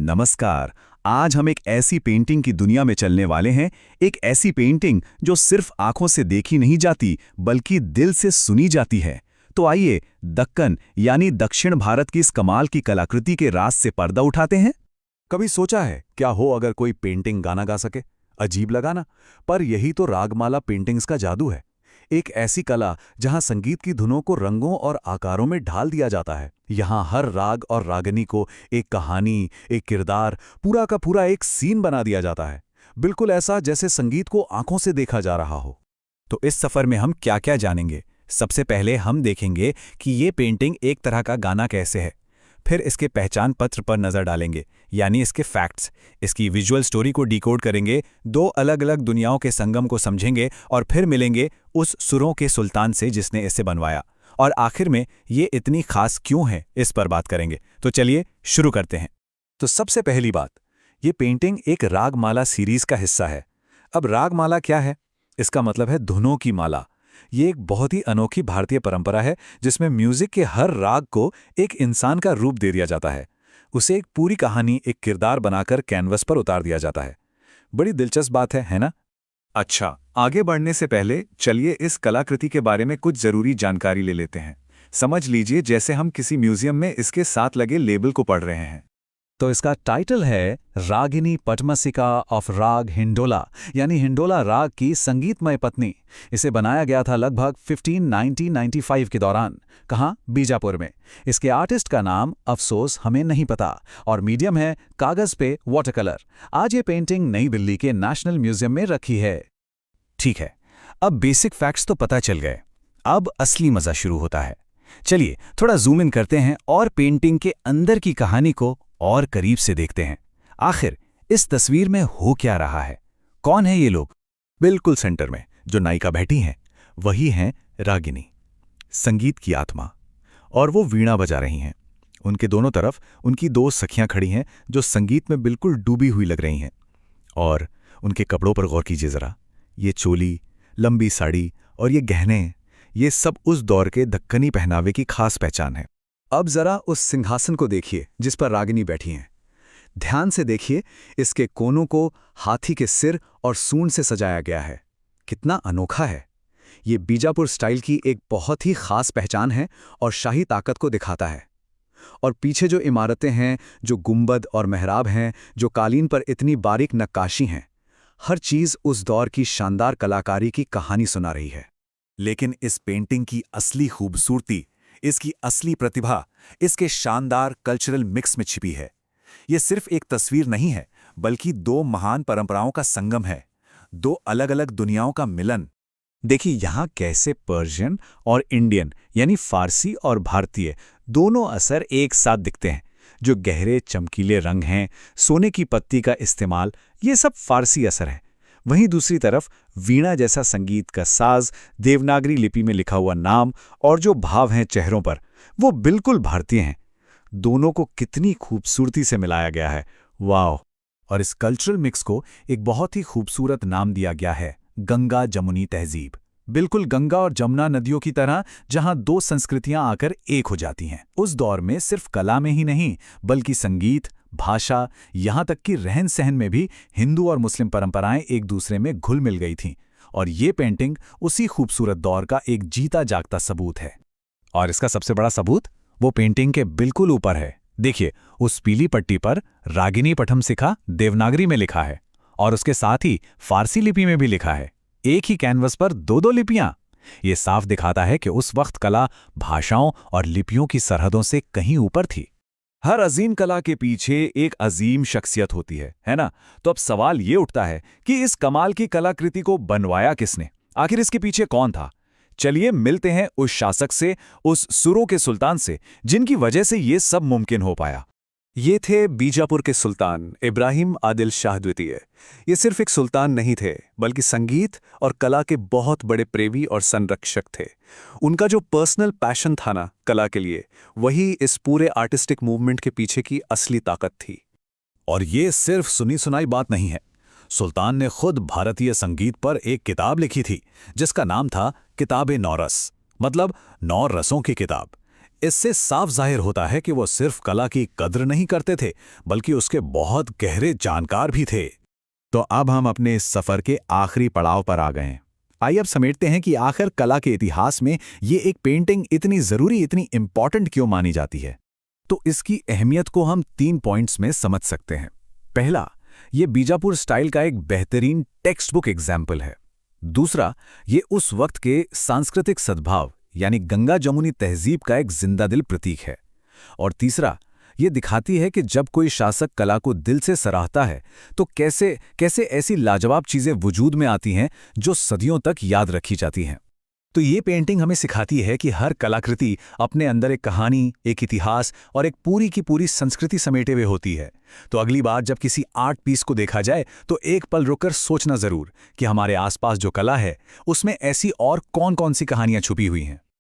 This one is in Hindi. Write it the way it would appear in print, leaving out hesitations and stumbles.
नमस्कार। आज हम एक ऐसी पेंटिंग की दुनिया में चलने वाले हैं, एक ऐसी पेंटिंग जो सिर्फ आंखों से देखी नहीं जाती बल्कि दिल से सुनी जाती है। तो आइए दक्कन यानी दक्षिण भारत की इस कमाल की कलाकृति के राज से पर्दा उठाते हैं। कभी सोचा है क्या हो अगर कोई पेंटिंग गाना गा सके? अजीब लगा ना? पर यही तो रागमाला पेंटिंग्स का जादू है। एक ऐसी कला जहां संगीत की धुनों को रंगों और आकारों में ढाल दिया जाता है। यहां हर राग और रागनी को एक कहानी, एक किरदार, पूरा का पूरा एक सीन बना दिया जाता है। बिल्कुल ऐसा जैसे संगीत को आंखों से देखा जा रहा हो। तो इस सफर में हम क्या क्या जानेंगे? सबसे पहले हम देखेंगे कि ये पेंटिंग एक तरह का गाना कैसे है। फिर इसके पहचान पत्र पर नज़र डालेंगे, यानी इसके फैक्ट्स। इसकी विजुअल स्टोरी को डिकोड करेंगे, दो अलग अलग दुनियाओं के संगम को समझेंगे और फिर मिलेंगे उस सुरों के सुल्तान से जिसने इसे बनवाया। और आखिर में ये इतनी खास क्यों है, इस पर बात करेंगे। तो चलिए शुरू करते हैं। तो सबसे पहली बात, ये पेंटिंग एक रागमाला सीरीज का हिस्सा है। अब रागमाला क्या है? इसका मतलब है धुनों की माला। ये एक बहुत ही अनोखी भारतीय परंपरा है जिसमें म्यूजिक के हर राग को एक इंसान का रूप दे दिया जाता है। उसे एक पूरी कहानी, एक किरदार बनाकर कैनवस पर उतार दिया जाता है। बड़ी दिलचस्प बात है ना? अच्छा, आगे बढ़ने से पहले चलिए इस कलाकृति के बारे में कुछ जरूरी जानकारी ले लेते हैं। समझ लीजिए जैसे हम किसी म्यूजियम में इसके साथ लगे लेबल को पढ़ रहे हैं। तो इसका टाइटल है रागिनी पटमसिका ऑफ राग हिंडोला, यानी हिंडोला राग की संगीतमय पत्नी। इसे बनाया गया था लगभग 1995 के दौरान। कहाँ? बीजापुर में। इसके आर्टिस्ट का नाम अफसोस हमें नहीं पता और मीडियम है कागज पे वाटर कलर। आज ये पेंटिंग नई दिल्ली के नेशनल म्यूजियम में रखी है। ठीक है, अब बेसिक फैक्ट्स तो पता चल गए। अब असली मजा शुरू होता है। चलिए थोड़ा जूम इन करते हैं और पेंटिंग के अंदर की कहानी को और करीब से देखते हैं। आखिर इस तस्वीर में हो क्या रहा है? कौन है ये लोग? बिल्कुल सेंटर में जो नायिका बैठी हैं वही हैं रागिनी, संगीत की आत्मा, और वो वीणा बजा रही हैं। उनके दोनों तरफ उनकी दो सखियां खड़ी हैं जो संगीत में बिल्कुल डूबी हुई लग रही हैं। और उनके कपड़ों पर गौर कीजिए जरा। ये चोली, लंबी साड़ी और ये गहने, ये सब उस दौर के दक्कनी पहनावे की खास पहचान है। अब जरा उस सिंहासन को देखिए जिस पर रागिनी बैठी हैं। ध्यान से देखिए, इसके कोनों को हाथी के सिर और सूंड से सजाया गया है। कितना अनोखा है! ये बीजापुर स्टाइल की एक बहुत ही खास पहचान है और शाही ताकत को दिखाता है। और पीछे जो इमारतें हैं, जो गुंबद और मेहराब हैं, जो कालीन पर इतनी बारीक नक्काशी हैं, हर चीज़ उस दौर की शानदार कलाकारी की कहानी सुना रही है। लेकिन इस पेंटिंग की असली खूबसूरती, इसकी असली प्रतिभा इसके शानदार कल्चरल मिक्स में छिपी है। ये सिर्फ एक तस्वीर नहीं है, बल्कि दो महान परंपराओं का संगम है, दो अलग अलग दुनियाओं का मिलन। देखिए यहाँ कैसे पर्शियन और इंडियन, यानी फारसी और भारतीय, दोनों असर एक साथ दिखते हैं। जो गहरे चमकीले रंग हैं, सोने की पत्ती का इस्तेमाल, ये सब फारसी असर है। वहीं दूसरी तरफ वीणा जैसा संगीत का साज, देवनागरी लिपि में लिखा हुआ नाम और जो भाव हैं चेहरों पर, वो बिल्कुल भारतीय हैं। दोनों को कितनी खूबसूरती से मिलाया गया है, वाह! और इस कल्चरल मिक्स को एक बहुत ही खूबसूरत नाम दिया गया है, गंगा जमुनी तहजीब। बिल्कुल गंगा और जमुना नदियों की तरह, जहां दो संस्कृतियां आकर एक हो जाती हैं। उस दौर में सिर्फ कला में ही नहीं, बल्कि संगीत, भाषा, यहाँ तक कि रहन सहन में भी हिंदू और मुस्लिम परंपराएं एक दूसरे में घुल मिल गई थीं। और ये पेंटिंग उसी खूबसूरत दौर का एक जीता जागता सबूत है। और इसका सबसे बड़ा सबूत वो पेंटिंग के बिल्कुल ऊपर है। देखिए, उस पीली पट्टी पर रागिनी पटमसिका देवनागरी में लिखा है और उसके साथ ही फारसी लिपि में भी लिखा है। एक ही कैनवस पर दो दो लिपियां। ये साफ दिखाता है कि उस वक्त कला भाषाओं और लिपियों की सरहदों से कहीं ऊपर थी। हर अजीम कला के पीछे एक अजीम शख्सियत होती है ना? तो अब सवाल ये उठता है कि इस कमाल की कलाकृति को बनवाया किसने? आखिर इसके पीछे कौन था? चलिए मिलते हैं उस शासक से, उस सुरों के सुल्तान से, जिनकी वजह से ये सब मुमकिन हो पाया। ये थे बीजापुर के सुल्तान इब्राहिम आदिल शाह द्वितीय। ये सिर्फ एक सुल्तान नहीं थे, बल्कि संगीत और कला के बहुत बड़े प्रेमी और संरक्षक थे। उनका जो पर्सनल पैशन था ना कला के लिए, वही इस पूरे आर्टिस्टिक मूवमेंट के पीछे की असली ताकत थी। और ये सिर्फ सुनी सुनाई बात नहीं है। सुल्तान ने खुद भारतीय संगीत पर एक किताब लिखी थी जिसका नाम था किताब-ए-नौ रस, मतलब 9 रसों की किताब। इससे साफ जाहिर होता है कि वो सिर्फ कला की कद्र नहीं करते थे, बल्कि उसके बहुत गहरे जानकार भी थे। तो अब हम अपने इस सफर के आखिरी पड़ाव पर आ गए हैं। आइए अब समेटते हैं कि आखिर कला के इतिहास में ये एक पेंटिंग इतनी जरूरी, इतनी इंपॉर्टेंट क्यों मानी जाती है। तो इसकी अहमियत को हम 3 पॉइंट्स में समझ सकते हैं। पहला, ये बीजापुर स्टाइल का एक बेहतरीन टेक्स्ट बुक एग्जाम्पल है। दूसरा, ये उस वक्त के सांस्कृतिक सद्भाव यानी गंगा जमुनी तहजीब का एक जिंदा दिल प्रतीक है। और तीसरा, ये दिखाती है कि जब कोई शासक कला को दिल से सराहता है तो कैसे कैसे ऐसी लाजवाब चीजें वजूद में आती हैं जो सदियों तक याद रखी जाती हैं। तो ये पेंटिंग हमें सिखाती है कि हर कलाकृति अपने अंदर एक कहानी, एक इतिहास और एक पूरी की पूरी संस्कृति समेटे हुए होती है। तो अगली बार जब किसी आर्ट पीस को देखा जाए तो एक पल रुककर सोचना जरूर कि हमारे आसपास जो कला है उसमें ऐसी और कौन-कौन सी कहानियां छुपी हुई हैं।